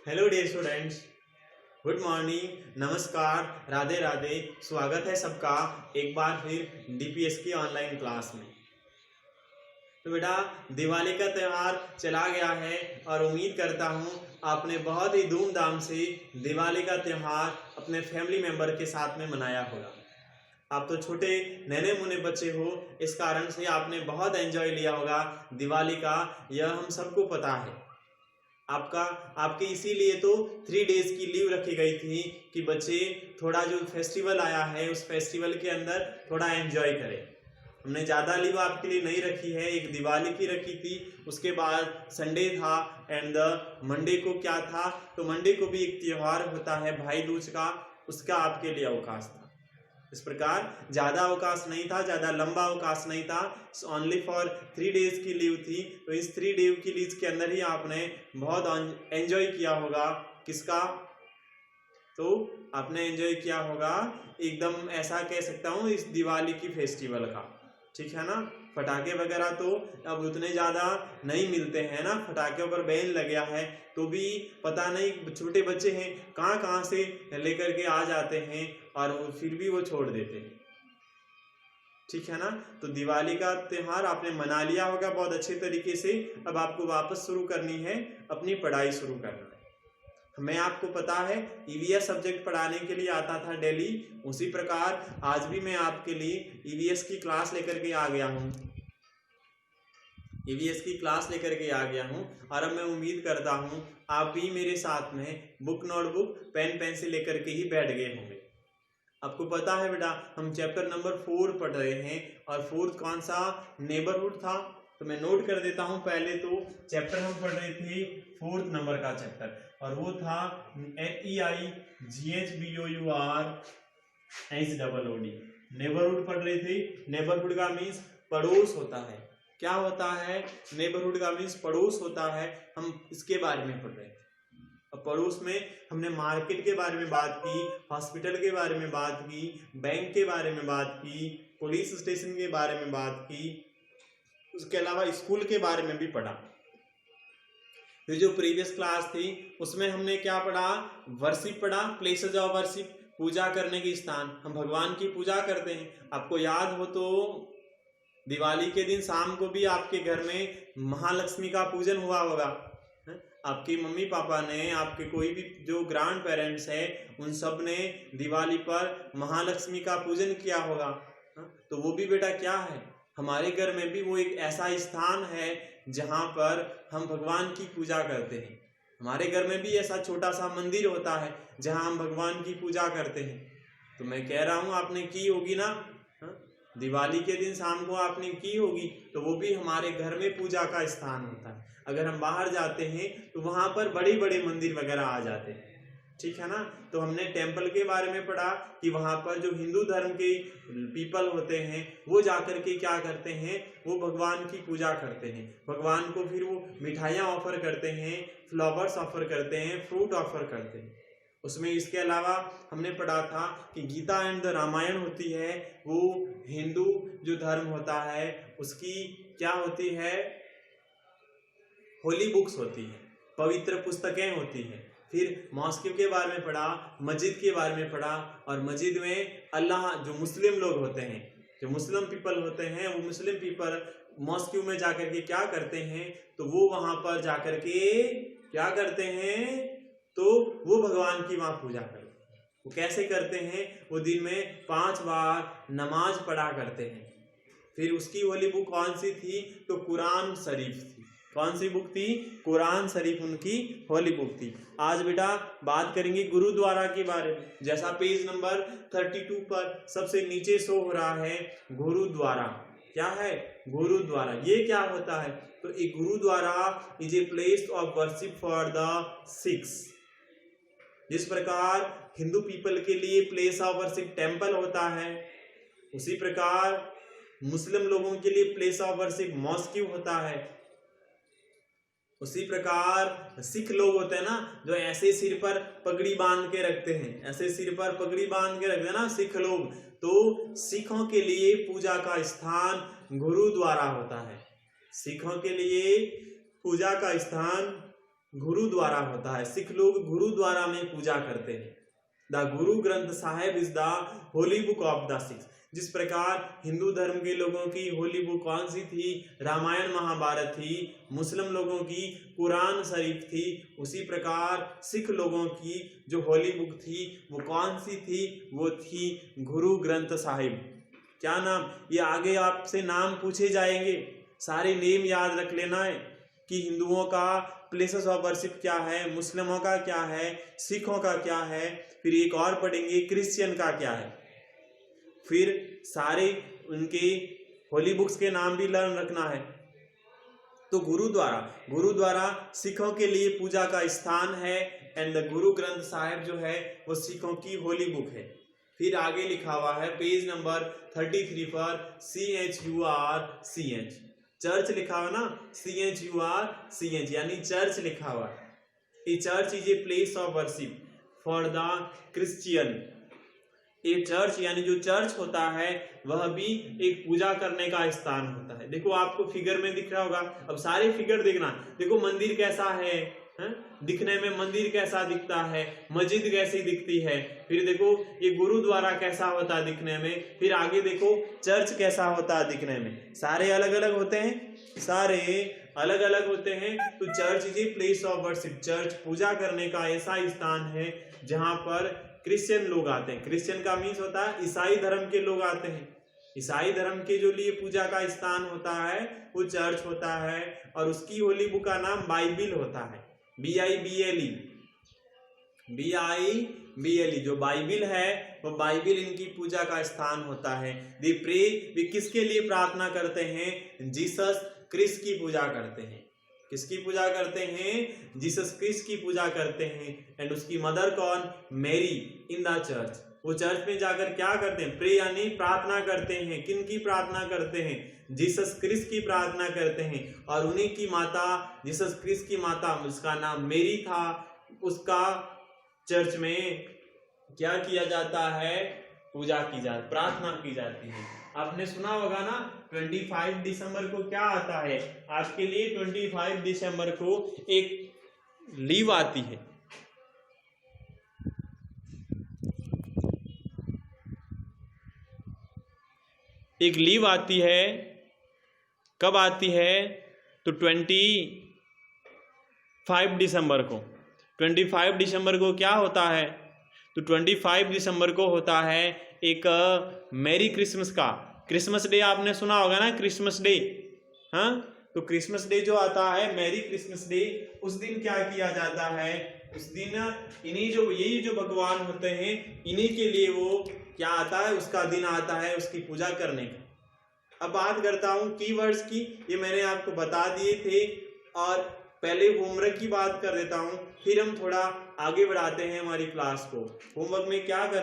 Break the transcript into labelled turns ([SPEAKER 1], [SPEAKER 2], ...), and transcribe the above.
[SPEAKER 1] Hello dear students, good morning, नमस्कार, राधे राधे। स्वागत है सबका एक बार फिर डीपीएस की ऑनलाइन क्लास में। तो बेटा, दिवाली का त्यौहार चला गया है और उम्मीद करता हूँ आपने बहुत ही धूमधाम से दिवाली का त्यौहार अपने फैमिली मेंबर के साथ में मनाया होगा। आप तो छोटे नन्हे मुन्ने बच्चे हो, इस कारण से आपने बहुत एंजॉय लिया होगा दिवाली का, यह हम सबको पता है। आपके इसीलिए तो 3 डेज की लीव रखी गई थी कि बच्चे थोड़ा जो फेस्टिवल आया है उस फेस्टिवल के अंदर थोड़ा एंजॉय करें। हमने ज़्यादा लीव आपके लिए नहीं रखी है, एक दिवाली की रखी थी, उसके बाद संडे था एंड मंडे को क्या था, तो मंडे को भी एक त्यौहार होता है भाई दूज का, उसका आपके लिए अवकाश था। इस प्रकार ज़्यादा अवकाश नहीं था, ज़्यादा लंबा अवकाश नहीं था, ओनली फॉर 3 डेज की लीव थी। तो इस 3 डे की लीव के अंदर ही आपने बहुत एंजॉय किया होगा। किसका? तो आपने एंजॉय किया होगा एकदम, ऐसा कह सकता हूँ, इस दिवाली की फेस्टिवल का, ठीक है ना। पटाखे वगैरह तो अब उतने ज़्यादा नहीं मिलते हैं ना, पटाखों पर बैन लग गया है, तो भी पता नहीं छोटे बच्चे हैं कहाँ कहाँ से लेकर के आ जाते हैं और फिर भी वो छोड़ देते हैं, ठीक है ना। तो दिवाली का त्यौहार आपने मना लिया होगा बहुत अच्छे तरीके से। अब आपको वापस शुरू करनी है, अपनी पढ़ाई शुरू करना है। मैं आपको पता है ईवीएस सब्जेक्ट पढ़ाने के लिए आता था डेली, उसी प्रकार आज भी मैं आपके लिए ईवीएस की क्लास लेकर के आ गया हूँ। ईवीएस की क्लास लेकर के आ गया हूँ और अब मैं उम्मीद करता हूँ आप भी मेरे साथ में बुक नोटबुक पेन पेंसिल लेकर के ही बैठ गए होंगे। आपको पता है बेटा, हम चैप्टर नंबर 4 पढ़ रहे हैं और 4th कौन सा? नेबरहुड था। तो मैं नोट कर देता हूँ। पहले तो चैप्टर हम पढ़ रहे थे 4th नंबर का चैप्टर, और वो था NEIGHBOUR नेबरहुड पढ़ रहे थे। नेबरहुड का मीन्स पड़ोस होता है। क्या होता है? नेबरहुड का मीन्स पड़ोस होता है। हम इसके बारे में पढ़ रहे थे। अब पड़ोस में हमने मार्केट के बारे में बात की, हॉस्पिटल के बारे में बात की, बैंक के बारे में बात की, पुलिस स्टेशन के बारे में बात की, उसके अलावा स्कूल के बारे में भी पढ़ा। ये जो प्रीवियस क्लास थी उसमें हमने क्या पढ़ा? वर्शिप पढ़ा, प्लेसेस ऑफ वर्शिप, पूजा करने के स्थान। हम भगवान की पूजा करते हैं। आपको याद हो तो दिवाली के दिन शाम को भी आपके घर में महालक्ष्मी का पूजन हुआ होगा। आपकी मम्मी पापा ने, आपके कोई भी जो ग्रैंड पेरेंट्स है, उन सब ने दिवाली पर महालक्ष्मी का पूजन किया होगा। तो वो भी बेटा क्या है? हमारे घर में भी वो एक ऐसा स्थान है जहाँ पर हम भगवान की पूजा करते हैं। हमारे घर में भी ऐसा छोटा सा मंदिर होता है जहाँ हम भगवान की पूजा करते हैं। तो मैं कह रहा हूँ आपने की होगी ना, दिवाली के दिन शाम को आपने की होगी। तो वो भी हमारे घर में पूजा का स्थान होता है। अगर हम बाहर जाते हैं तो वहाँ पर बड़े बड़े मंदिर वगैरह आ जाते हैं, ठीक है ना। तो हमने टेम्पल के बारे में पढ़ा कि वहाँ पर जो हिंदू धर्म के पीपल होते हैं वो जाकर के क्या करते हैं? वो भगवान की पूजा करते हैं। भगवान को फिर वो मिठाइयाँ ऑफर करते हैं, फ्लावर्स ऑफर करते हैं, फ्रूट ऑफर करते हैं। उसमें इसके अलावा हमने पढ़ा था कि गीता एंड द रामायण होती है, वो हिंदू जो धर्म होता है उसकी क्या होती है? होली बुक्स होती है, पवित्र पुस्तकें होती हैं। फिर मॉस्क के बारे में पढ़ा, मस्जिद के बारे में पढ़ा, और मस्जिद में अल्लाह, जो मुस्लिम लोग होते हैं, जो मुस्लिम पीपल होते हैं, वो मुस्लिम पीपल मॉस्क में जाकर के क्या करते हैं? तो वो वहाँ पर जाकर के क्या करते हैं? तो वो भगवान की वहाँ पूजा करते हैं। वो कैसे करते हैं? वो दिन में 5 बार नमाज पढ़ा करते हैं। फिर उसकी होली बुक कौन सी थी? तो कुरान शरीफ थी। कौन सी बुक थी? कुरान शरीफ उनकी होली बुक थी। आज बेटा बात करेंगे गुरुद्वारा के बारे में। जैसा पेज नंबर 32 पर सबसे नीचे शो हो रहा है, गुरुद्वारा। क्या है? गुरुद्वारा। ये क्या होता है? तो एक gurdwara is a place of worship for the Sikhs. जिस प्रकार हिंदू पीपल के लिए प्लेस ऑफ वर्शिप टेम्पल होता है, उसी प्रकार मुस्लिम लोगों के लिए प्लेस ऑफ वर्शिप मॉस्क होता है। उसी प्रकार सिख लोग होते हैं ना, जो ऐसे सिर पर पगड़ी बांध के रखते हैं, ऐसे सिर पर पगड़ी बांध के रखते हैं ना सिख लोग, तो सिखों के लिए पूजा का स्थान गुरुद्वारा होता है। सिखों के लिए पूजा का स्थान गुरुद्वारा होता है। सिख लोग गुरुद्वारा में पूजा करते हैं। The Guru Granth Sahib is the Holi book of the six. जिस प्रकार हिंदू धर्म के लोगों की होली बुक कौन सी थी? रामायण महाभारत थी। मुस्लिम लोगों की कुरान शरीफ थी। उसी प्रकार सिख लोगों की जो होली बुक थी वो कौन सी थी? वो थी गुरु ग्रंथ साहिब। क्या नाम? ये आगे आपसे नाम पूछे जाएंगे, सारे नेम याद रख लेना है कि हिंदुओं का प्लेसेस ऑफ वर्शिप क्या है, मुस्लिमों का क्या है, सिखों का क्या है, फिर एक और पढ़ेंगे क्रिश्चियन का क्या है। फिर सारे उनके होली बुक्स के नाम भी लर्न रखना है। तो गुरुद्वारा सिखों के लिए पूजा का स्थान है एंड द गुरु ग्रंथ साहिब जो है वो सिखों की होली बुक है। फिर आगे लिखा हुआ है पेज नंबर 33 पर CHURCH, चर्च लिखा हुआ ना, CHURCH यानी चर्च लिखा हुआ है। A church is a place of worship for the Christian. A church यानी जो चर्च होता है वह भी एक पूजा करने का स्थान होता है। देखो आपको फिगर में दिख रहा होगा, अब सारे फिगर देखना। देखो मंदिर कैसा है, दिखने में मंदिर कैसा दिखता है, मस्जिद कैसी दिखती है। फिर देखो ये गुरुद्वारा कैसा होता है दिखने में। फिर आगे देखो चर्च कैसा होता है दिखने में। सारे अलग अलग होते हैं, सारे अलग अलग होते हैं। तो church is a place of worship. Church पूजा करने का ऐसा स्थान है जहां पर क्रिश्चियन लोग आते हैं। क्रिश्चियन का मीन्स होता है ईसाई धर्म के लोग आते हैं। ईसाई धर्म के जो लिए पूजा का स्थान होता है वो चर्च होता है और उसकी होली बुक का नाम बाइबिल होता है। BIBLE जो बाइबिल है वो बाइबिल इनकी पूजा का स्थान होता है। दे प्रे, वे किसके लिए प्रार्थना करते हैं? जीसस क्रिस्ट की पूजा करते हैं। किसकी पूजा करते हैं? जीसस क्रिस्ट की पूजा करते हैं। एंड उसकी मदर कौन? Mary in the church. वो चर्च में जाकर क्या करते हैं? प्रे यानी प्रार्थना करते हैं। किन की प्रार्थना करते हैं? जीसस क्रिस्ट की प्रार्थना करते हैं। और उन्हीं की माता, जीसस क्रिस्ट की माता, उसका नाम मैरी था, उसका चर्च में क्या किया जाता है? पूजा की जाती, प्रार्थना की जाती है। आपने सुना होगा ना 25 दिसंबर को क्या आता है? आपके लिए 25 दिसंबर को एक लीव आती है। एक लीव आती है। कब आती है? तो 25 दिसंबर को। 25 दिसंबर को क्या होता है? तो 25 दिसंबर को होता है एक मैरी क्रिसमस का। क्रिसमस डे आपने सुना होगा ना, क्रिसमस डे। हाँ, तो क्रिसमस डे जो आता है, मैरी क्रिसमस डे, उस दिन क्या किया जाता है? उस दिन यही जो भगवान होते हैं इन्हीं के लिए वो क्या आता है? उसका दिन आता है उसकी पूजा करने का। अब बात करता हूँ कीवर्ड्स की। ये मैंने आपको बता दिए थे और पहले होमवर्क की बात कर देता हूँ, फिर हम थोड़ा आगे बढ़ाते हैं हमारी क्लास को। होमवर्क में क्या कर